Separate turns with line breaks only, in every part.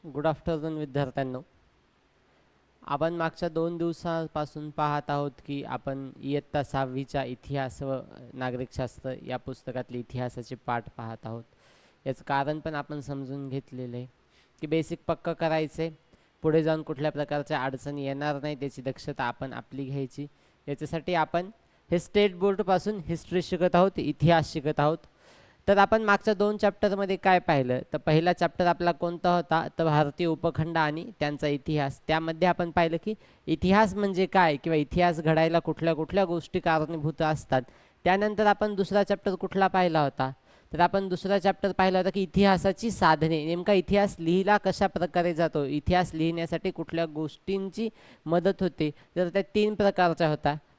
Good afternoon विद्यार्थ्यांनो. आपण मागच्या 2 दिवसापासून पाहत आहोत की आपण इयत्ता 6वीच्या इतिहास व नागरिकशास्त्र या पुस्तकातले इतिहासाचे पाठ पाहत आहोत. याचं कारण पण आपण समजून घेतलेलं आहे की बेसिक पक्क करायचे, पुढे जाऊन कुठल्या प्रकारच्या अडचणी येणार नाही त्याची दक्षता आपण आपली घ्यायची. याच्यासाठी आपण हे स्टेट बोर्डपासून हिस्ट्री शिकत आहोत, इतिहास शिकत आहोत. तर आपण मागच्या 2 चॅप्टरमध्ये काय पाहिलं, तर पहिला चॅप्टर आपला कोणता होता, तर भारतीय उपखंड आणि त्यांचा इतिहास. त्यामध्ये आपण पाहिलं की इतिहास म्हणजे काय किंवा इतिहास घडायला कुठल्या कुठल्या गोष्टी कारणीभूत असतात. त्यानंतर आपण दुसरा चॅप्टर कुठला पाहिला होता, तर आपण दुसरा चॅप्टर पाहिला होता की इतिहासाची साधने. नेमका इतिहास लिहिला कशा प्रकारे जातो, इतिहास लिहिण्यासाठी कुठल्या गोष्टींची मदत होते. तर त्या 3 प्रकारच्या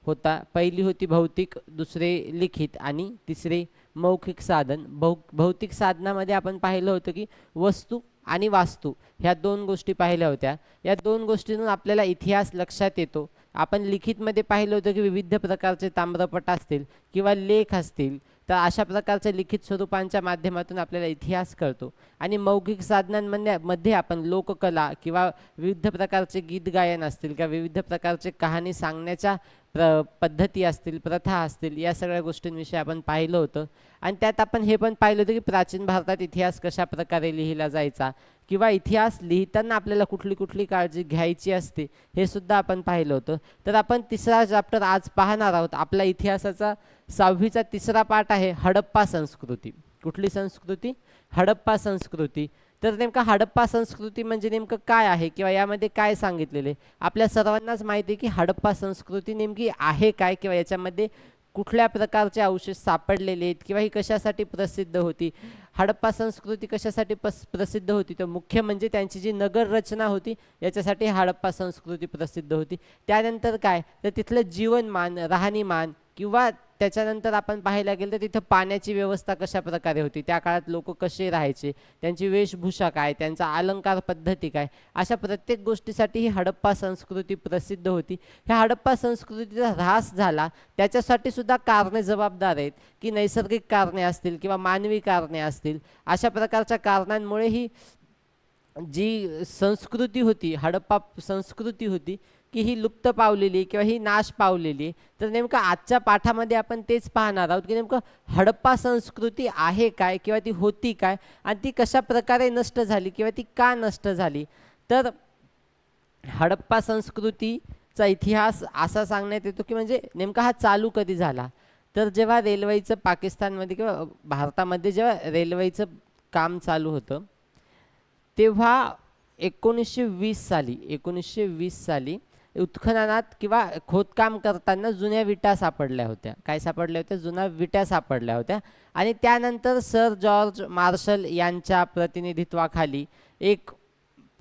होता पहिली होती भौतिक, दुसरे लिखित आणि तिसरे मौखिक साधन. भौतिक साधनामध्ये आपण पाहिलं होतं की वस्तू आणि वास्तू ह्या 2 गोष्टी पाहिल्या होत्या. या 2 गोष्टींतून आपल्याला इतिहास लक्षात येतो. आपण लिखितमध्ये पाहिलं होतं की विविध प्रकारचे ताम्रपट असतील किंवा लेख असतील, तर अशा प्रकारच्या लिखित स्वरूपांच्या माध्यमातून आपल्याला इतिहास कळतो. आणि मौखिक साधनांमध्ये आपण लोककला किंवा विविध प्रकारचे गीत गायन असतील किंवा विविध प्रकारचे कहाणी सांगण्याच्या पद्धती असतील, प्रथा असतील, या सगळ्या गोष्टींविषयी आपण पाहिलं होतं. आणि त्यात आपण हे पण पाहिलं होतं की प्राचीन भारतात इतिहास कशा प्रकारे लिहिला जायचा किंवा इतिहास लिहिताना आपल्याला कुठली कुठली काळजी घ्यायची असते हे सुद्धा आपण पाहिलं होतं. तर आपण तिसरा चॅप्टर आज पाहणार आहोत. आपला इतिहासाचा 6वीचा तिसरा पाठ आहे हडप्पा संस्कृती. कुठली संस्कृती? हडप्पा संस्कृती. तर नेमका हडप्पा संस्कृती म्हणजे नेमकं काय आहे किंवा यामध्ये काय सांगितलेले? आपल्या सर्वांनाच माहिती आहे की हडप्पा संस्कृती नेमकी आहे काय किंवा याच्यामध्ये कुठल्या प्रकारचे अवशेष सापडलेले आहेत किंवा ही कशासाठी प्रसिद्ध होती. हडप्पा संस्कृती कशासाठी प्रसिद्ध होती, तर मुख्य म्हणजे त्यांची जी नगर रचना होती याच्यासाठी हडप्पा संस्कृती प्रसिद्ध होती. त्यानंतर काय, तर तिथलं जीवनमान, राहणीमान किंवा त्याच्यानंतर आपण पाहायला गेलं तर तिथं पाण्याची व्यवस्था कशा प्रकारे होती, त्या काळात लोक कसे राहायचे, त्यांची वेशभूषा काय, त्यांचा अलंकार पद्धती काय, अशा प्रत्येक गोष्टीसाठी ही हडप्पा संस्कृती प्रसिद्ध होती. ह्या हडप्पा संस्कृतीचा ऱ्हास झाला त्याच्यासाठी सुद्धा कारणे जबाबदार आहेत की नैसर्गिक कारणे असतील किंवा मानवी कारणे असतील. अशा प्रकारच्या कारणांमुळे ही जी संस्कृती होती, हडप्पा संस्कृती होती, की ही लुप्त पावलेली किंवा ही नाश पावलेली. तर नेमकं आजच्या पाठामध्ये आपण तेच पाहणार आहोत की नेमकं हडप्पा संस्कृती आहे काय किंवा ती होती काय आणि ती कशा प्रकारे नष्ट झाली किंवा ती का नष्ट झाली. तर हडप्पा संस्कृतीचा इतिहास असा सांगण्यात येतो की म्हणजे नेमका हा चालू कधी झाला, तर जेव्हा रेल्वेचं पाकिस्तानमध्ये किंवा भारतामध्ये जेव्हा रेल्वेचं काम चालू होतं तेव्हा 1920 साली उत्खननात किंवा खोदकाम करताना जुन्या विटा सापडल्या होत्या. काय सापडल्या होत्या? जुन्या विटा सापडल्या होत्या. आणि त्यानंतर सर जॉर्ज मार्शल यांच्या प्रतिनिधित्वाखाली एक,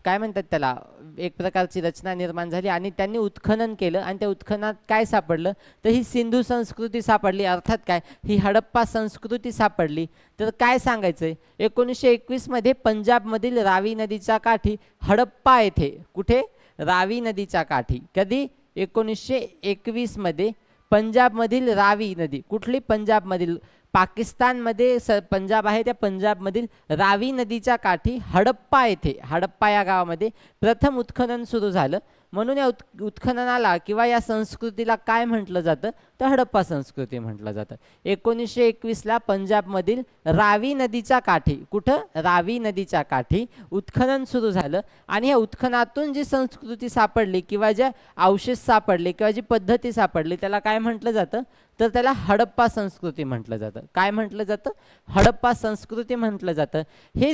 काय म्हणतात त्याला, एक प्रकारची रचना निर्माण झाली आणि त्यांनी उत्खनन केलं. आणि त्या उत्खननात काय सापडलं, तर ही सिंधू संस्कृती सापडली. अर्थात काय, ही हडप्पा संस्कृती सापडली. तर काय सांगायचं आहे, 1921 मध्ये पंजाबमधील रावी नदीच्या काठी हडप्पा येथे, कुठे? रावी नदीच्या काठी. कधी? 1921 मध्ये पंजाबमधील रावी नदी. कुठली? पंजाबमधील. पाकिस्तानमध्ये पंजाब आहे, त्या पंजाबमधील रावी नदीच्या काठी हडप्पा येथे, हडप्पा या गावामध्ये प्रथम उत्खनन सुरू झालं. म्हणून या उत्खननाला किंवा या संस्कृतीला काय म्हटलं जातं, तर हडप्पा संस्कृती म्हटलं जातं. 1921ला पंजाबमधील रावी नदीच्या काठी, कुठं? रावी नदीच्या काठी उत्खनन सुरू झालं. आणि या उत्खनातून जी संस्कृती सापडली किंवा ज्या अवशेष सापडले किंवा जी पद्धती सापडली त्याला काय म्हटलं जातं, तर त्याला हडप्पा संस्कृती म्हटलं जातं. काय म्हटलं जातं? हडप्पा संस्कृती म्हटलं जातं. हे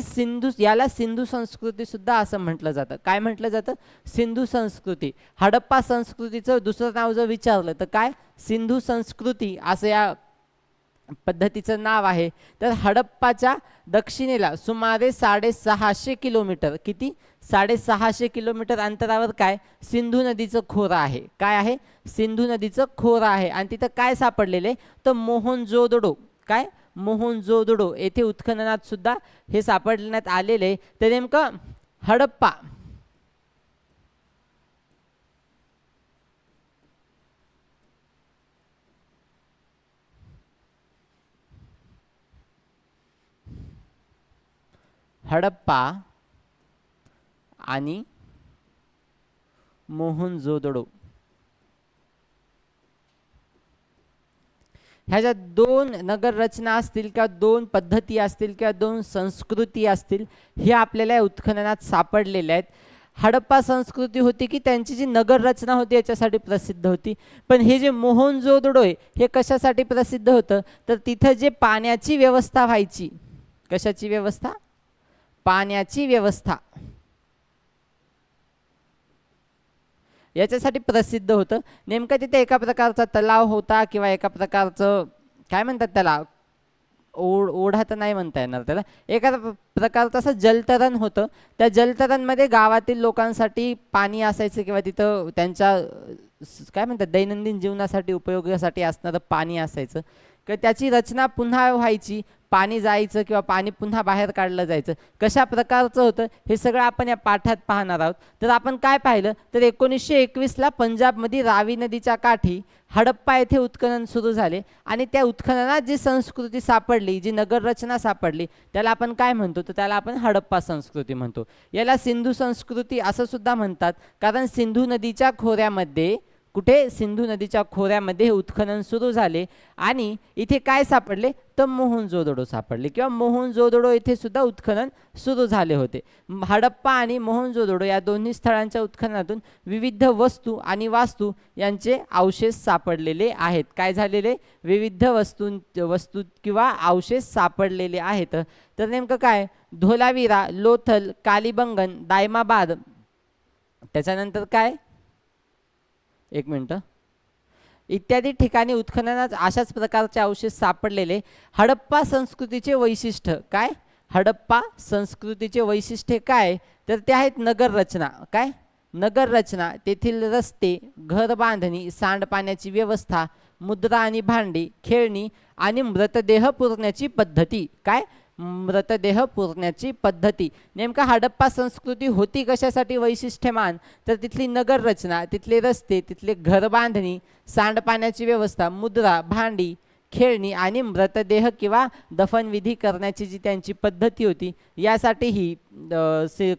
याला सिंधू संस्कृती सुद्धा असं म्हटलं जातं. काय म्हटलं जातं? सिंधू संस्कृती. हडप्पा संस्कृतीचं दुसरं नाव जर विचारलं तर काय? सिंधू संस्कृती असं या पद्धतीचं नाव आहे. तर हडप्पाच्या दक्षिणेला सुमारे 650 किलोमीटर, किती? 650 किलोमीटर अंतरावर काय? सिंधू नदीचं खोरं आहे. काय आहे? सिंधू नदीचं खोरं आहे. आणि तिथं काय सापडलेले, तर मोहनजोदडो. काय? मोहनजोदडो येथे उत्खननात सुद्धा हे सापडण्यात आलेले. तर नेमकं हडप्पा, हडप्पा आणि मोहनजोदडो ह्या ज्या दोन नगर रचना असतील किंवा दोन पद्धती असतील किंवा दोन संस्कृती असतील हे आपल्याला या उत्खननात सापडलेल्या आहेत. हडप्पा संस्कृती होती की त्यांची जी नगर रचना होती याच्यासाठी प्रसिद्ध होती, पण हे जे मोहनजोदडो आहे हे कशासाठी प्रसिद्ध होतं तर तिथं जे पाण्याची व्यवस्था व्हायची, कशाची व्यवस्था, पाण्याची व्यवस्था, याच्यासाठी प्रसिद्ध होतं. नेमकं तिथे एका प्रकारचा तलाव होता किंवा एका प्रकारचं काय म्हणतात त्याला, ओढा तर नाही म्हणता येणार त्याला, एका प्रकारचं असं जलतरण होतं. त्या जलतरणमध्ये गावातील लोकांसाठी पाणी असायचं किंवा तिथं त्यांच्या काय म्हणतात दैनंदिन जीवनासाठी उपयोगासाठी असणारं पाणी असायचं किंवा त्याची रचना पुन्हा व्हायची, पाणी जायचं किंवा पाणी पुन्हा बाहेर काढलं जायचं. कशा प्रकारचं होतं हे सगळं आपण या पाठात पाहणार आहोत. तर आपण काय पाहिलं तर 1921ला पंजाबमध्ये रावी नदीच्या काठी हडप्पा येथे उत्खनन सुरू झाले आणि त्या उत्खननात जी संस्कृती सापडली, जी नगर रचना सापडली त्याला आपण काय म्हणतो तर त्याला आपण हडप्पा संस्कृती म्हणतो. याला सिंधू संस्कृती असं सुद्धा म्हणतात, कारण सिंधू नदीच्या खोऱ्यामध्ये, कुठे, सिंधू नदीच्या खोऱ्यामध्ये हे उत्खनन सुरू झाले आणि इथे काय सापडले तर मोहनजोदडो सापडले किंवा मोहनजोदडो इथे सुद्धा उत्खनन सुरू झाले होते. हडप्पा आणि मोहनजोदडो या दोन्ही स्थळांच्या उत्खननातून विविध वस्तू आणि वास्तू यांचे अवशेष सापडलेले आहेत. काय झालेले, विविध वस्तू किंवा अवशेष सापडलेले आहेत. तर नेमकं काय, धोलावीरा, लोथल, कालीबंगन, दायमाबाद, त्याच्यानंतर काय, एक मिनटं, इत्यादी ठिकाणी उत्खननात अशाच प्रकारचे अवशेष सापडलेले. हडप्पा संस्कृतीचे वैशिष्ट्य काय, हडप्पा संस्कृतीचे वैशिष्ट्य काय तर ते आहेत नगर रचना. काय, नगर रचना, तेथील रस्ते, घर बांधणी, सांडपाण्याची व्यवस्था, मुद्रा आणि भांडी, खेळणी आणि मृतदेह पुरण्याची पद्धती. काय, मृतदेह पुरण्याची पद्धती. नेमका हडप्पा संस्कृती होती कशासाठी वैशिष्ट्यमान तर तिथली नगर रचना, तिथले रस्ते, तिथले घर बांधणी, सांडपाण्याची व्यवस्था, मुद्रा, भांडी, खेळणी आणि मृतदेह किंवा दफनविधी करण्याची जी त्यांची पद्धती होती यासाठी ही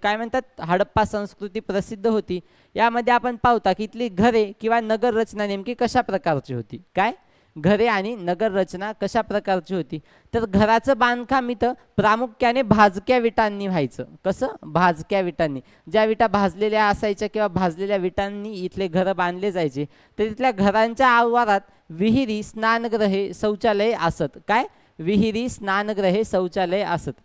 काय म्हणतात हडप्पा संस्कृती प्रसिद्ध होती. यामध्ये आपण पाहता की इथली घरे किंवा नगर रचना नेमकी कशा प्रकारची होती. काय, घरे आणि नगर रचना कशा प्रकारची होती तर घराचं बांधकाम इथं प्रामुख्याने भाजक्या विटांनी व्हायचं. कसं, भाजक्या विटांनी, ज्या विटा भाजलेल्या असायच्या किंवा भाजलेल्या विटांनी इथले घरं बांधले जायचे. तर तिथल्या घरांच्या आवारात विहिरी, स्नानगृहे, शौचालय असत. काय, विहिरी, स्नानगृहे, शौचालय असत.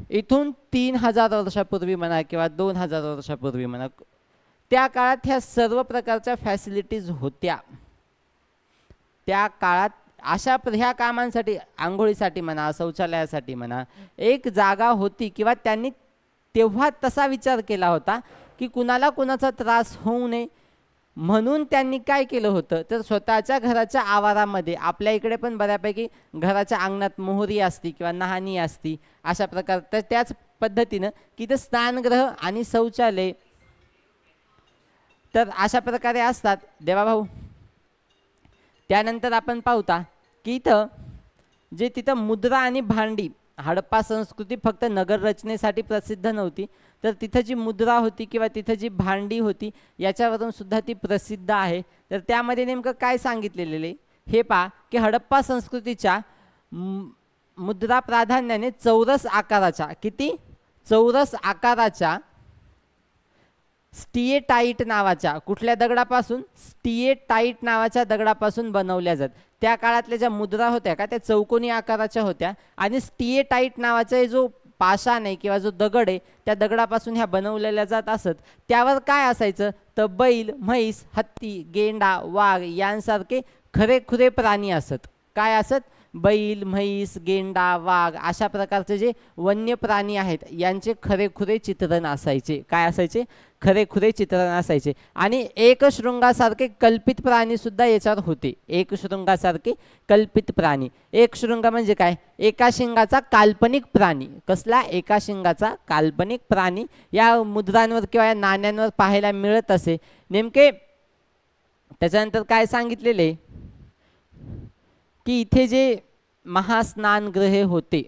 इथून 3000 वर्षापूर्वी म्हणा किंवा 2000 वर्षापूर्वी म्हणा त्या काळात ह्या सर्व प्रकारच्या फॅसिलिटीज होत्या. त्या काळात अशा ह्या कामांसाठी, आंघोळीसाठी म्हणा, शौचालयासाठी म्हणा एक जागा होती किंवा त्यांनी तेव्हा तसा विचार केला होता की कुणाला कुणाचा त्रास होऊ नये, म्हणून त्यांनी काय केलं होतं तर स्वतःच्या घराच्या आवारामध्ये, आपल्या इकडे पण बऱ्यापैकी घराच्या अंगणात मोहरी असती किंवा नहाणी असती अशा प्रकार, तर त्याच पद्धतीनं की ते स्नानगृह आणि शौचालय तर अशा प्रकारे असतात देवाभाऊ. त्यानंतर आपण पाहता की इथं जे तिथं मुद्रा आणि भांडी, हडप्पा संस्कृती फक्त नगर रचनेसाठी प्रसिद्ध नव्हती तर तिथं जी मुद्रा होती किंवा तिथं जी भांडी होती याच्यावरून सुद्धा ती प्रसिद्ध आहे. तर त्यामध्ये नेमकं काय सांगितलेले हे पहा की हडप्पा संस्कृतीच्या मुद्रा प्राधान्याने चौरस आकाराच्या, किती, चौरस आकाराच्या स्टिएटाईट नावाच्या, कुठल्या दगडापासून, स्टिएटाईट नावाच्या दगडापासून बनवल्या जात. त्या काळातल्या ज्या मुद्रा होत्या का त्या चौकोनी आकाराच्या होत्या आणि स्टिएटाईट नावाचा जो पाषाण आहे किंवा जो दगड आहे त्या दगडापासून ह्या बनवलेल्या जात असत. त्यावर काय असायचं तर बैल, म्हैस, हत्ती, गेंडा, वाघ यांसारखे खरेखुरे प्राणी असत. काय असत, बैल, म्हैस, गेंडा, वाघ अशा प्रकारचे जे वन्य प्राणी आहेत यांचे खरेखुरे चित्रण असायचे. काय असायचे, खरेखुरे चित्रण असायचे. आणि एकशृंगासारखे कल्पित प्राणी सुद्धा याच्यावर होते. एकशृंगासारखे कल्पित प्राणी, एक शृंग म्हणजे काय, एका शिंगाचा काल्पनिक प्राणी. कसला, एका शिंगाचा काल्पनिक प्राणी या मुद्रांवर किंवा या नाण्यांवर पाहायला मिळत असे. नेमके त्याच्यानंतर काय सांगितलेले की इथे जे महास्नानगृहे होते,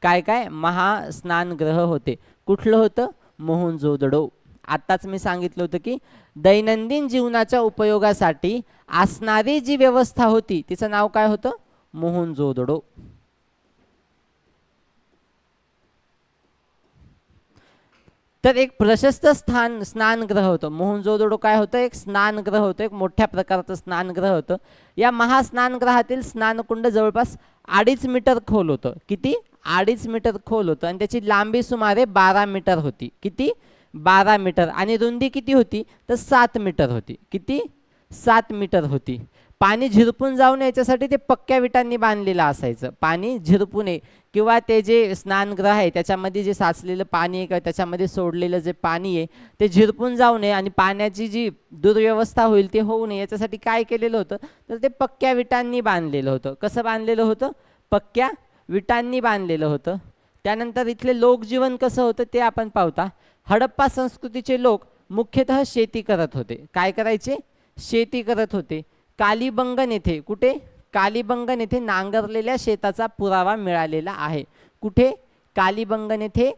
काय काय महास्नानगृह होते, कुठलं होतं, मोहनजोदडो. आत्ताच मी सांगितलं होतं की दैनंदिन जीवनाच्या उपयोगासाठी असणारी जी व्यवस्था होती तिचं नाव काय होतं? मोहनजोदडो. तर एक प्रशस्त स्नानगृह होतं मोहनजोदडो. काय होतं? एक स्नानगृह होतं, एक मोठ्या प्रकारचं स्नानगृह होतं. या महास्नानगृहातील स्नानकुंड जवळपास 2.5 मीटर खोल होतं. किती? 2.5 मीटर खोल होतं आणि त्याची लांबी सुमारे 12 मीटर होती. किती? 12 मीटर. आणि रुंदी किती होती? तर 7 मीटर होती. किती? 7 मीटर होती. पाणी झिरपून जाऊ नये याच्यासाठी ते पक्क्या विटांनी बांधलेलं असायचं. पाणी झिरपू नये किंवा ते जे स्नानगृह आहे त्याच्यामध्ये जे साचलेलं पाणी आहे किंवा त्याच्यामध्ये सोडलेलं जे पाणी आहे ते झिरपून जाऊ नये आणि पाण्याची जी दुर्व्यवस्था होईल ते होऊ नये याच्यासाठी काय केलेलं होतं? तर ते पक्क्या विटांनी बांधलेलं होतं. कसं बांधलेलं होतं? पक्क्या विटांनी बांधलेलं होतं. त्यानंतर इथले लोकजीवन कसं होतं ते आपण पाहता. हडप्पा संस्कृतीचे लोक मुख्यतः शेती करत होते. काय करायचे? शेती करत होते. कालीबंगन येथे, कुठे? कालीबंगन येथे नांगरलेल्या शेताचा पुरावा मिळालेला आहे. कुठे? कालीबंगन येथे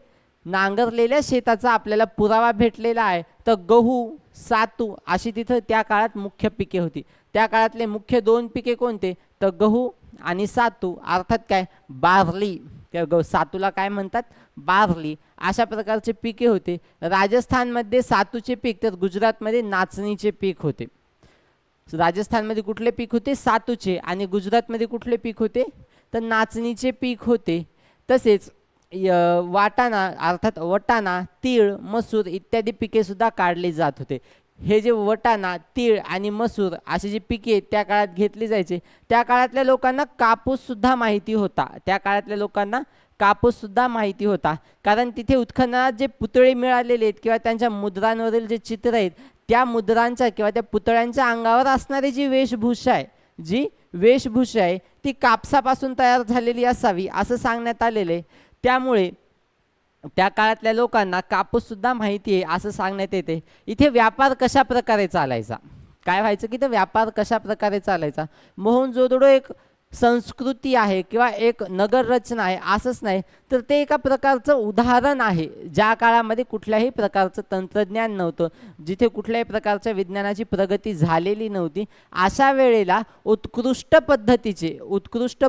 नांगरलेल्या शेताचा आपल्याला पुरावा भेटलेला आहे. तर गहू, सातू अशी तिथं त्या काळात मुख्य पिके होती. त्या काळातले मुख्य 2 पिके कोणते? तर गहू आणि सातू, अर्थात काय? बार्ली. सातूला काय म्हणतात? बार्ली. अशा प्रकारचे पिके होते. राजस्थानमध्ये सातूचे पीक, तर गुजरातमध्ये नाचणीचे पीक होते. राजस्थानमध्ये कुठले पीक होते? सातूचे. आणि गुजरातमध्ये कुठले पीक होते? तर नाचणीचे पीक होते. तसेच वाटाणा अर्थात वटाणा, तीळ, मसूर इत्यादी पिके सुद्धा काढली जात होते. हे जे वटाणा, तीळ आणि मसूर अशी जी पिके त्या काळात घेतली जायचे. त्या काळातल्या लोकांना कापूस सुद्धा माहिती होता. त्या काळातल्या लोकांना कापूस सुद्धा माहिती होता. कारण तिथे उत्खननात जे पुतळे मिळालेले आहेत किंवा त्यांच्या मुद्रांवरील जे चित्र आहेत त्या मुद्रांच्या किंवा त्या पुतळ्यांच्या अंगावर असणारी जी वेशभूषा आहे ती कापसापासून तयार झालेली असावी असं सांगण्यात आलेलं आहे. त्यामुळे त्या काळातल्या लोकांना कापूस सुद्धा माहिती आहे असं सांगण्यात येते. इथे व्यापार कशा प्रकारे चालायचा? काय व्हायचं की ते व्यापार कशा प्रकारे चालायचा? मोहनजोदडो एक संस्कृती आहे किंवा एक नगर रचना आहे असंच नाही, तर ते एका प्रकारचं उदाहरण आहे. ज्या काळामध्ये कुठल्याही प्रकारचं तंत्रज्ञान नव्हतं, जिथे कुठल्याही प्रकारच्या विज्ञानाची प्रगती झालेली नव्हती, अशा वेळेला उत्कृष्ट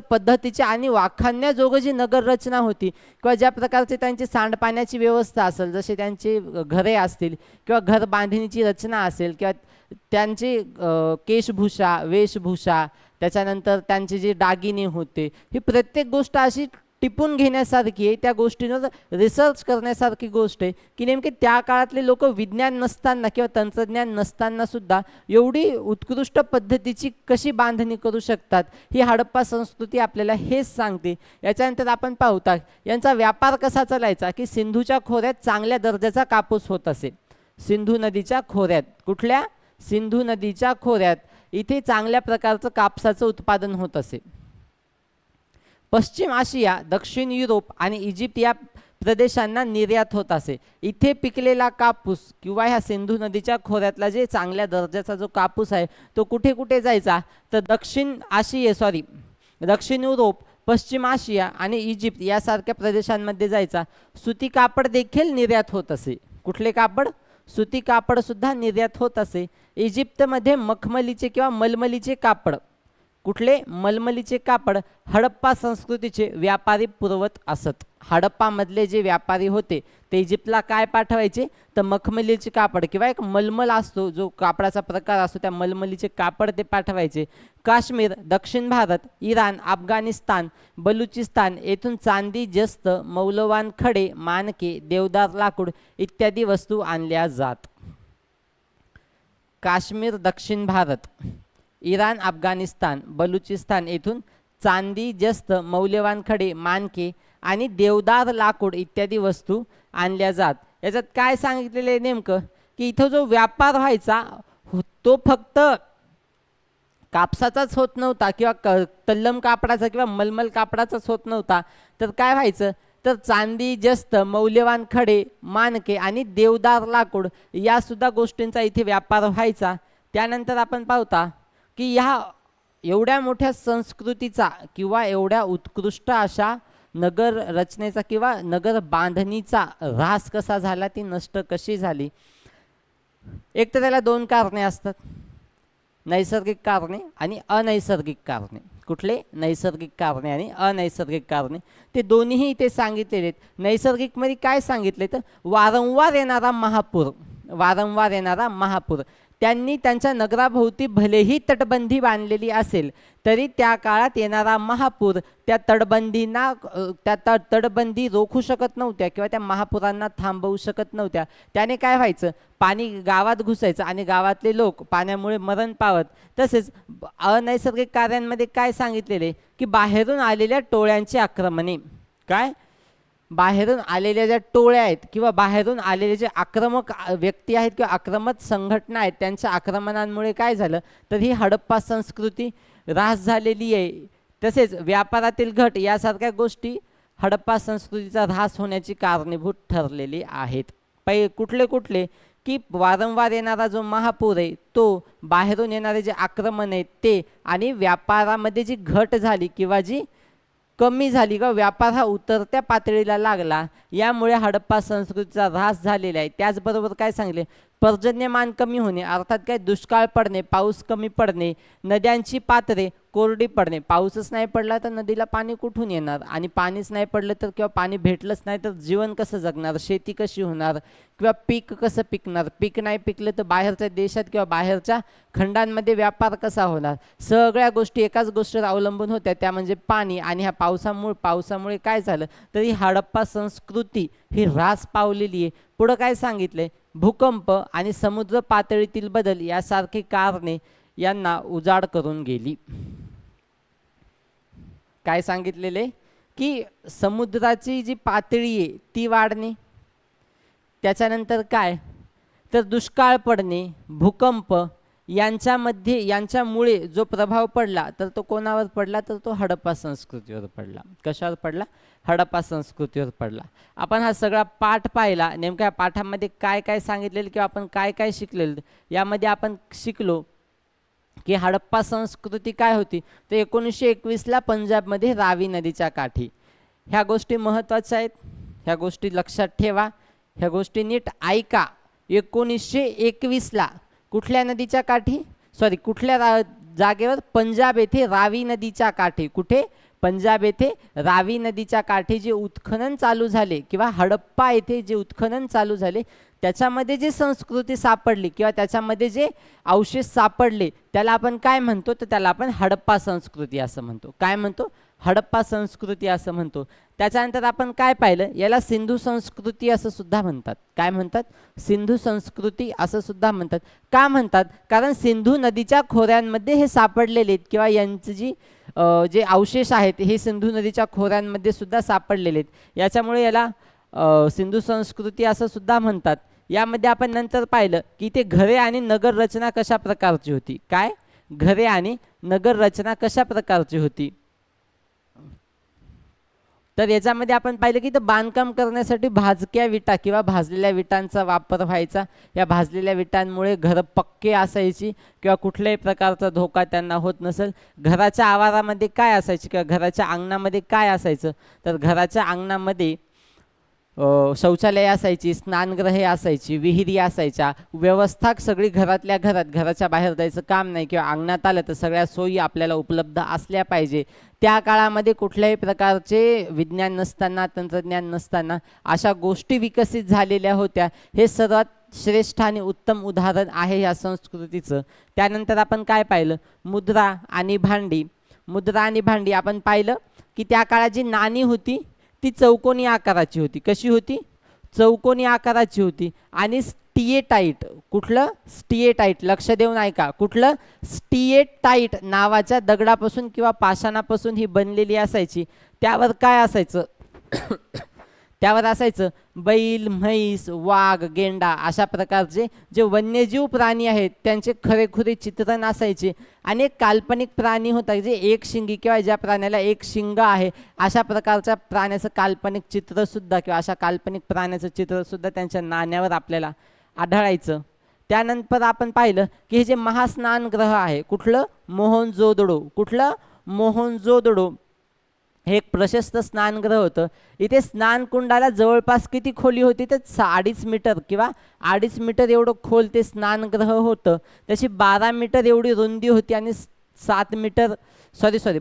पद्धतीचे आणि वाखाणण्याजोगं जी नगर रचना होती किंवा ज्या प्रकारचे त्यांची सांडपाण्याची व्यवस्था असेल, जसे त्यांची घरे असतील किंवा घर बांधणीची रचना असेल किंवा त्यांची वेशभूषा, त्याच्यानंतर त्यांचे जे दागिने होते, ही प्रत्येक गोष्ट अशी टिपून घेण्यासारखी आहे. त्या गोष्टींवर रिसर्च करण्यासारखी गोष्ट आहे की नेमके त्या काळातले लोक विज्ञान नसताना किंवा तंत्रज्ञान नसताना सुद्धा एवढी उत्कृष्ट पद्धतीची कशी बांधणी करू शकतात, ही हडप्पा संस्कृती आपल्याला हेच सांगते. याच्यानंतर आपण पाहता यांचा व्यापार कसा चालायचा की सिंधूच्या खोऱ्यात चांगल्या दर्जाचा कापूस होत असे. सिंधू नदीच्या खोऱ्यात, कुठल्या? सिंधू नदीच्या खोऱ्यात इथे चांगल्या प्रकारचं कापसाचं उत्पादन होत असे. पश्चिम आशिया, दक्षिण युरोप आणि इजिप्त या प्रदेशांना निर्यात होत असे. इथे पिकलेला कापूस किंवा ह्या सिंधू नदीच्या खोऱ्यातला जे चांगल्या दर्जाचा जो कापूस आहे तो कुठे कुठे जायचा? तर दक्षिण युरोप, पश्चिम आशिया आणि इजिप्त यासारख्या प्रदेशांमध्ये जायचा. सुती कापड देखील निर्यात होत असे. कुठले कापड? सुती कापड सुद्धा निर्यात होत असे. इजिप्तमध्ये मखमलीचे किंवा मलमलीचे कापड, कुठले? मलमलीचे कापड हडप्पा संस्कृतीचे व्यापारी पुरवत असत. हडप्पामधले जे व्यापारी होते ते इजिप्तला काय पाठवायचे? तर मखमलीचे कापड किंवा एक मलमल असतो जो कापडाचा प्रकार असतो, त्या मलमलीचे कापड ते पाठवायचे. काश्मीर, दक्षिण भारत, इराण, अफगाणिस्तान, बलुचिस्तान येथून चांदी, जस्त, मौल्यवान खडे, मानके, देवदार लाकूड इत्यादी वस्तू आणल्या जात. काश्मीर, दक्षिण भारत, इराण, अफगाणिस्तान, बलुचिस्तान येथून चांदी, जस्त, मौल्यवान खडे, मानके आणि देवदार लाकूड इत्यादी वस्तू आणल्या जात. याच्यात काय सांगितलेलं आहे नेमकं की इथं जो व्यापार व्हायचा तो फक्त कापसाचाच होत नव्हता किंवा तल्लम कापडाचा किंवा मलमल कापडाचाच होत नव्हता, तर काय व्हायचं? तर चांदी, जस्त, मौल्यवान खडे, मानके आणि देवदार लाकूड या सुद्धा गोष्टींचा इथे व्यापार व्हायचा. त्यानंतर आपण पाहता की ह्या एवढ्या मोठ्या संस्कृतीचा किंवा एवढ्या उत्कृष्ट अशा नगर रचनेचा किंवा नगर बांधणीचा ऱ्हास कसा झाला, ती नष्ट कशी झाली. एक तर त्याला दोन कारणे असतात, नैसर्गिक कारणे आणि अनैसर्गिक कारणे. कुठले? नैसर्गिक कारणे आणि अनैसर्गिक कारणे. ते दोन्हीही इथे सांगितलेले आहेत. नैसर्गिकमध्ये काय सांगितले तर वारंवार येणारा महापूर, वारंवार येणारा महापूर. त्यांनी त्यांच्या नगराभोवती भलेही तटबंदी बांधलेली असेल तरी त्या काळात येणारा महापूर त्या तटबंदींना तटबंदी रोखू शकत नव्हत्या किंवा त्या महापुरांना थांबवू शकत नव्हत्या. त्याने काय व्हायचं, पाणी गावात घुसायचं आणि गावातले लोक पाण्यामुळे मरण पावत. तसेच अनैसर्गिक कार्यांमध्ये काय सांगितलेले की बाहेरून आलेल्या टोळ्यांची आक्रमणे, काय बाहेरून आलेल्या ज्या टोळ्या आहेत किंवा बाहेरून आलेले जे आक्रमक व्यक्ती आहेत किंवा आक्रमक संघटना आहेत त्यांच्या आक्रमणांमुळे काय झालं तर ही हडप्पा संस्कृती ऱ्हास झालेली आहे. तसेच व्यापारातील घट यासारख्या गोष्टी हडप्पा संस्कृतीचा ऱ्हास होण्याची कारणीभूत ठरलेली आहेत. कुठले कुठले की वारंवार येणारा जो महापूर आहे तो, बाहेरून येणारे जे आक्रमण आहेत ते, आणि व्यापारामध्ये जी घट झाली किंवा जी कमी झाली का व्यापार हा उतरत्या पातळीला लागला, यामुळे हडप्पा संस्कृतीचा ऱ्हास झालेला आहे. त्याचबरोबर काय सांगले, पर्जन्यमान कमी होणे अर्थात काय दुष्काळ पडणे, पाऊस कमी पडणे, नद्यांची पात्रे कोरडी पडणे. पाऊसच नाही पडला तर नदीला पाणी कुठून येणार, आणि पाणीच नाही पडलं तर किंवा पाणी भेटलंच नाही तर जीवन कसं जगणार, शेती कशी होणार किंवा पीक कसं पिकणार, पीक नाही पिकलं तर बाहेरच्या देशात किंवा बाहेरच्या खंडांमध्ये व्यापार कसा होणार. सगळ्या गोष्टी एकाच गोष्टीवर अवलंबून होत्या, त्या म्हणजे पाणी. आणि ह्या पावसामुळे काय झालं तर ही हडप्पा संस्कृती ही ऱ्हास पावलेली आहे. पुढं काय सांगितले, भूकंप आणि समुद्र पातळीतील बदल यासारखी कारणे यांना उजाड करून गेली. काय सांगितलेले की समुद्राची जी पातळी आहे ती वाढणे, त्याच्यानंतर काय तर दुष्काळ पडणे, भूकंप यांच्यामुळे जो प्रभाव पडला तर तो कोणावर पडला तर तो हडप्पा संस्कृतीवर पडला. कशावर पडला? हडप्पा संस्कृतीवर पडला. आपण हा सगळा पाठ पाहिला. नेमक्या पाठामध्ये काय काय सांगितलेलं किंवा आपण काय काय शिकलेलं, यामध्ये आपण शिकलो की हडप्पा संस्कृती काय होती तर 1921ला पंजाबमध्ये रावी नदीच्या काठी. ह्या गोष्टी महत्त्वाच्या आहेत, ह्या गोष्टी लक्षात ठेवा, ह्या गोष्टी नीट ऐका. 1921ला कुठल्या नदीच्या काठी, कुठल्या जागेवर, पंजाब येथे रावी नदीच्या काठी. कुठे? पंजाब येथे रावी नदीच्या काठी जे उत्खनन चालू झाले किंवा हडप्पा येथे जे उत्खनन चालू झाले त्याच्यामध्ये जी संस्कृती सापडली किंवा त्याच्यामध्ये जे अवशेष सापडले त्याला आपण काय म्हणतो तर त्याला आपण हडप्पा संस्कृती असं म्हणतो. काय म्हणतो? हडप्पा संस्कृती असं म्हणतो. त्याच्यानंतर आपण काय पाहिलं, याला सिंधू संस्कृती असं सुद्धा म्हणतात. काय म्हणतात? सिंधू संस्कृती असं सुद्धा म्हणतात. का म्हणतात? कारण सिंधू नदीच्या खोऱ्यांमध्ये हे सापडलेले आहेत किंवा यांची जे अवशेष आहेत हे सिंधू नदीच्या खोऱ्यांमध्ये सुद्धा सापडलेले आहेत. याच्यामुळे याला सिंधू संस्कृती असं सुद्धा म्हणतात. यामध्ये आपण नंतर पाहिलं की ते घरे आणि नगर रचना कशा प्रकारची होती. काय? घरे आणि नगर रचना कशा प्रकारची होती तर याच्यामध्ये आपण पाहिलं की तर बांधकाम करण्यासाठी भाजक्या विटा किंवा भाजलेल्या विटांचा वापर व्हायचा. या भाजलेल्या विटांमुळे घरं पक्के असायची किंवा कुठल्याही प्रकारचा धोका त्यांना होत नसेल. घराच्या आवारामध्ये काय असायचे किंवा घराच्या अंगणामध्ये काय असायचं तर घराच्या अंगणामध्ये शौचालय असायची, स्नानगृहे असायची, विहिरी असायच्या. व्यवस्था सगळी घरातल्या घरात, घराच्या बाहेर जायचं काम नाही किंवा अंगणात आलं तर सगळ्या सोयी आपल्याला उपलब्ध असल्या पाहिजे. त्या काळामध्ये कुठल्याही प्रकारचे विज्ञान नसताना, तंत्रज्ञान नसताना अशा गोष्टी विकसित झालेल्या होत्या. हे सर्वात श्रेष्ठ आणि उत्तम उदाहरण आहे या संस्कृतीचं. त्यानंतर आपण काय पाहिलं, मुद्रा आणि भांडी. मुद्रा आणि भांडी आपण पाहिलं की त्या काळात जी नाणी होती ती चौकोनी आकाराची होती. कशी होती? चौकोनी आकाराची होती. आणि स्टिएटाईट, कुठलं? स्टिएटाईट, लक्ष देऊन ऐका, कुठलं? स्टिएटाईट नावाच्या दगडापासून किंवा पाषाणापासून ही बनलेली असायची. त्यावर काय असायचं त्यावर असायचं बैल, म्हैस, वाघ, गेंडा अशा प्रकारचे जे वन्यजीव प्राणी आहेत त्यांचे खरेखुरे चित्रण असायचे. अनेक काल्पनिक प्राणी होता जे एक शिंगी किंवा ज्या प्राण्याला एक शिंग आहे अशा प्रकारच्या प्राण्याचं काल्पनिक चित्रसुद्धा किंवा अशा काल्पनिक प्राण्याचं चित्रसुद्धा त्यांच्या नाण्यावर आपल्याला आढळायचं. त्यानंतर आपण पाहिलं की हे जे महास्नानगृह आहे कुठलं? मोहनजोदडो. कुठलं? मोहनजोदडो. हे एक प्रशस्त स्नानगृह होतं. इथे स्नानकुंडाला जवळपास किती खोली होती तर 2.5 मीटर किंवा 2.5 मीटर एवढं खोल ते स्नानगृह होतं. त्याची 12 मीटर एवढी रुंदी होती आणि 7 मीटर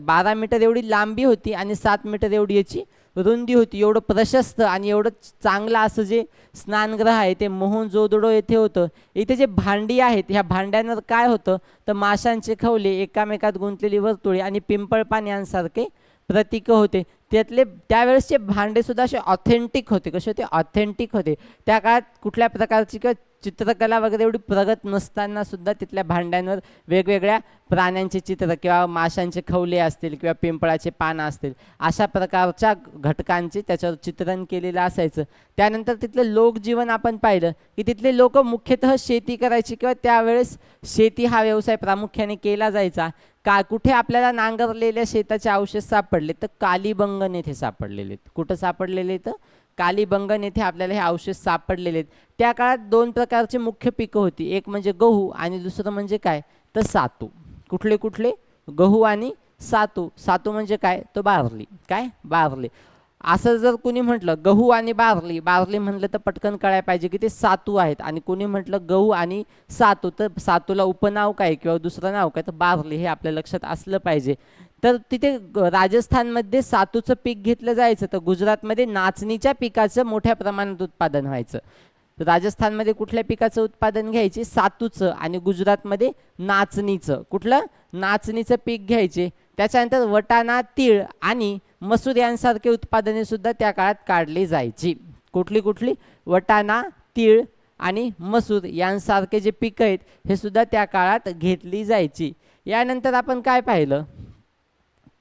12 मीटर एवढी लांबी होती आणि 7 मीटर एवढी याची रुंदी होती. एवढं प्रशस्त आणि एवढं चांगलं असं जे स्नानगृह आहे ते मोहनजोदडो येथे होतं. इथे जे भांडी आहेत ह्या भांड्यांवर काय होतं तर माशांचे खवले, एकामेकात गुंतलेली वर्तुळे आणि पिंपळपान यांसारखे प्रतीक होते. त्यातले त्यावेळेसचे भांडे सुद्धा असे ऑथेंटिक होते. कसे होते? ऑथेंटिक होते. त्या काळात कुठल्या प्रकारची किंवा चित्रकला वगैरे एवढी प्रगत नसताना सुद्धा तिथल्या भांड्यांवर वेगवेगळ्या प्राण्यांचे चित्र किंवा माशांचे खवले असतील किंवा पिंपळाचे पानं असतील अशा प्रकारच्या घटकांचे त्याच्यावर चित्रण केलेलं असायचं. त्यानंतर तिथलं लोकजीवन आपण पाहिलं की तिथले लोक मुख्यतः शेती करायची किंवा त्यावेळेस शेती हा व्यवसाय प्रामुख्याने केला जायचा. का कुठे आपल्याला नांगरलेल्या शेताचे अवशेष सापडले तर कालीबंगन येथे सापडलेले. कुठं सापडलेले तर कालीबंगन येथे आपल्याला हे अवशेष सापडलेले आहेत. त्या काळात 2 प्रकारची मुख्य पिकं होती. एक म्हणजे गहू आणि दुसरं म्हणजे काय तर सातू. कुठले कुठले? गहू आणि सातू. सातू म्हणजे काय तो बार्ली. काय? बार्ली. असं जर कुणी म्हटलं गहू आणि बार्ली, बार्ली म्हटलं तर पटकन कळायला पाहिजे की ते सातू आहेत. आणि कुणी म्हटलं गहू आणि सातू तर सातूला उपनाव काय किंवा दुसरं नाव काय तर बार्ली, हे आपल्या लक्षात असलं पाहिजे. तर तिथे राजस्थानमध्ये सातूचं पीक घेतलं जायचं. तर गुजरातमध्ये नाचणीच्या पिकाचं मोठ्या प्रमाणात उत्पादन व्हायचं. राजस्थानमध्ये कुठल्या पिकाचं उत्पादन घ्यायचे? सातूचं. आणि गुजरातमध्ये नाचणीचं. कुठलं? नाचणीचं पीक घ्यायचे. त्याच्यानंतर वटाणा, तीळ आणि मसूर यांसारखे उत्पादने सुद्धा त्या काळात काढली जायची. कुठली कुठली? वटाणा, तीळ आणि मसूर यांसारखे जे पिकं आहेत हे सुद्धा त्या काळात घेतली जायची. यानंतर आपण काय पाहिलं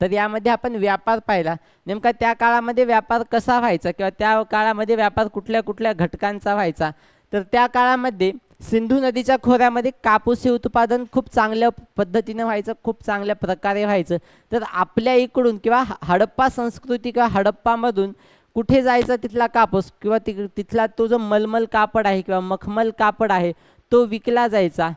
तर यामध्ये आपण व्यापार पाहिला. नेमका त्या काळामध्ये व्यापार कसा व्हायचा किंवा त्या काळामध्ये व्यापार कुठल्या कुठल्या घटकांचा व्हायचा तर त्या काळामध्ये सिंधू नदीच्या खोऱ्यामध्ये कापूस हे उत्पादन खूप चांगल्या पद्धतीने व्हायचं, खूप चांगल्या प्रकारे व्हायचं. तर आपल्या इकडून किंवा हडप्पा संस्कृती किंवा हडप्पामधून कुठे जायचा तिथला कापूस किंवा तिथला तो जो मलमल कापड आहे किंवा मखमल कापड आहे तो विकला जायचा.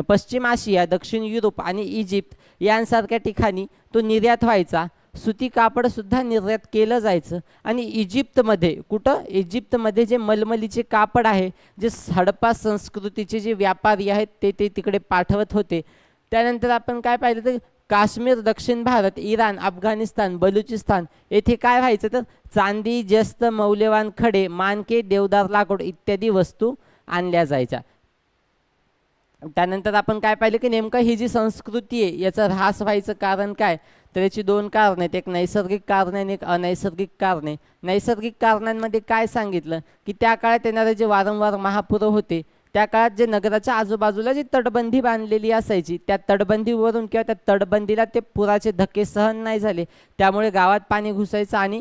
पश्चिम आशिया, दक्षिण युरोप आणि इजिप्त यांसारख्या ठिकाणी तो निर्यात व्हायचा. सुती कापडसुद्धा निर्यात केलं जायचं. आणि इजिप्तमध्ये कुठं? इजिप्तमध्ये जे मलमलीचे कापड आहे जे हडप्पा संस्कृतीचे जे व्यापारी आहेत ते तिकडे पाठवत होते. त्यानंतर आपण काय पाहिलं तर काश्मीर, दक्षिण भारत, इराण, अफगाणिस्तान, बलुचिस्तान येथे काय व्हायचं तर चांदी, जस्त, मौल्यवान खडे, मानके, देवदार लाकूड इत्यादी वस्तू आणल्या जायच्या. त्यानंतर आपण काय पाहिलं की नेमकं ही जी संस्कृती आहे याचा ऱ्हास व्हायचं कारण काय तर याची 2 कारणं आहेत. एक नैसर्गिक कारणे आणि एक अनैसर्गिक कारणे. नैसर्गिक कारणांमध्ये काय सांगितलं की त्या काळात येणारे जे वारंवार महापूर होते त्या काळात जे नगराच्या आजूबाजूला जी तटबंदी बांधलेली असायची त्या तटबंदीवरून किंवा त्या तटबंदीला ते पुराचे धक्के सहन नाही झाले त्यामुळे गावात पाणी घुसायचं आणि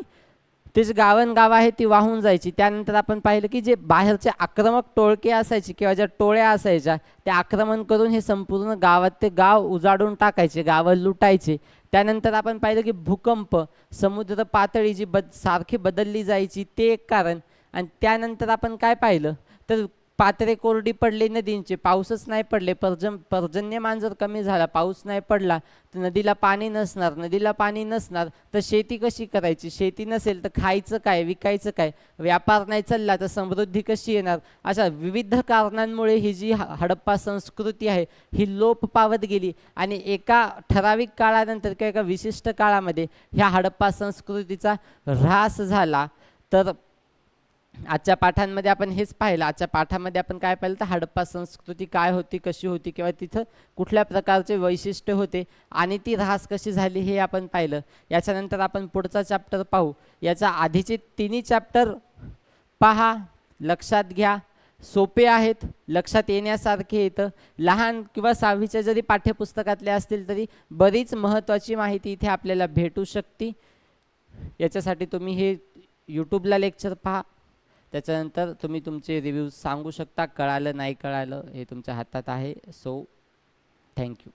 ते जे गावं आहे ती वाहून जायची. त्यानंतर आपण पाहिलं की जे बाहेरचे आक्रमक टोळके असायचे किंवा ज्या टोळ्या असायच्या त्या आक्रमण करून हे संपूर्ण गावात ते गाव उजाडून टाकायचे, गावं लुटायचे. त्यानंतर आपण पाहिलं की भूकंप, समुद्र पातळी जी सारखी बदलली जायची ते एक कारण. आणि त्यानंतर आपण काय पाहिलं तर पात्रे कोरडी पडले नदींचे, पाऊसच नाही पडले, पर्जन्यमान जर कमी झाला, पाऊस नाही पडला तर नदीला पाणी नसणार, नदीला पाणी नसणार तर शेती कशी करायची, शेती नसेल तर खायचं काय, विकायचं काय, व्यापार नाही चालला तर समृद्धी कशी येणार. अशा विविध कारणांमुळे ही जी हडप्पा संस्कृती आहे ही लोप पावत गेली आणि एका ठराविक काळानंतर किंवा एका विशिष्ट काळामध्ये ह्या हडप्पा संस्कृतीचा ऱ्हास झाला. तर आजच्या पाठांमध्ये आपण हेच पाहिलं. आजच्या पाठामध्ये आपण काय पाहिलं तर हडप्पा संस्कृती काय होती, कशी होती किंवा तिथं कुठल्या प्रकारचे वैशिष्ट्य होते आणि ती ऱ्हास कशी झाली हे आपण पाहिलं. याच्यानंतर आपण पुढचा चॅप्टर पाहू. याच्या आधीचे 3 चॅप्टर पहा, लक्षात घ्या, सोपे आहेत, लक्षात येण्यासारखे येतं. लहान किंवा 6वीच्या जरी पाठ्यपुस्तकातले असतील तरी बरीच महत्त्वाची माहिती इथे आपल्याला भेटू शकते. याच्यासाठी तुम्ही हे यूट्यूबला लेक्चर पहा. त्याच्यानंतर तुम्ही तुमचे रिव्ह्यूज सांगू शकता. कळालं नाही कळालं हे तुमच्या हातात आहे. So thank you.